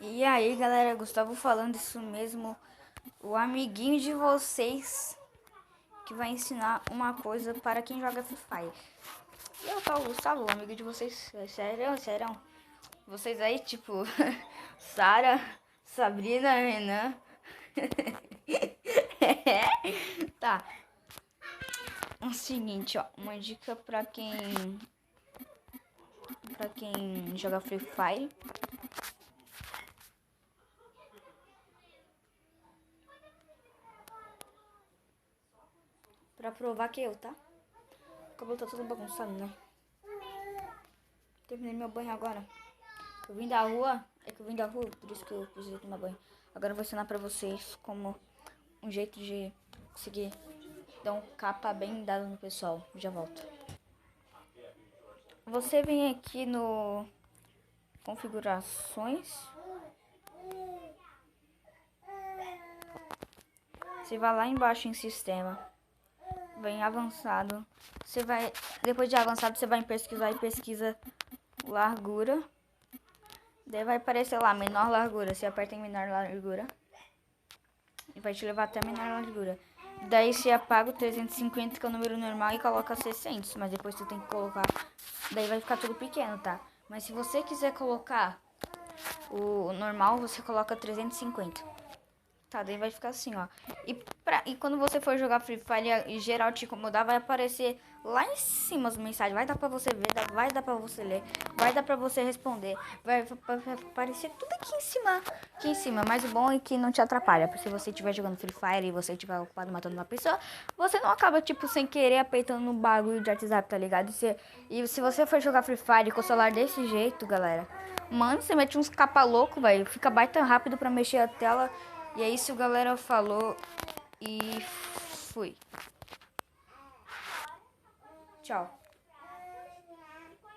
E aí, galera, Gustavo falando isso mesmo, o amiguinho de vocês que vai ensinar uma coisa para quem joga Free Fire. E eu sou o Gustavo, o amigo de vocês, sério, sério. Vocês aí, tipo, Sara, Sabrina, Renan. Tá. É o seguinte, ó, uma dica pra quem joga Free Fire. Pra provar que eu, tá? O cabelo tá todo bagunçado, né? Terminei meu banho agora. Eu vim da rua, por isso que eu precisei tomar banho. Agora eu vou ensinar pra vocês como um jeito de conseguir dar um capa bem dado no pessoal. Já volto. Você vem aqui no configurações. Você vai lá embaixo em sistema. Vem avançado. Você vai, depois de avançado, você vai em pesquisar e pesquisa largura. Daí vai aparecer lá, menor largura. Você aperta em menor largura e vai te levar até a menor largura. Daí você apaga o 350, que é o número normal, e coloca 600. Mas depois você tem que colocar. Daí vai ficar tudo pequeno, tá? Mas se você quiser colocar o normal, você coloca 350. Tá, daí vai ficar assim, ó. E quando você for jogar Free Fire e geral te incomodar, vai aparecer lá em cima as mensagens. Vai dar pra você ver, vai dar pra você ler, vai dar pra você responder. Vai aparecer tudo aqui em cima. Mas o bom é que não te atrapalha. Porque se você estiver jogando Free Fire e você estiver ocupado matando uma pessoa, você não acaba, tipo, sem querer apertando no bagulho de WhatsApp, tá ligado? E se você for jogar Free Fire com o celular desse jeito, galera, mano, você mete uns capa louco, velho. Fica baita rápido pra mexer a tela. E é isso, galera, falou e fui. Tchau.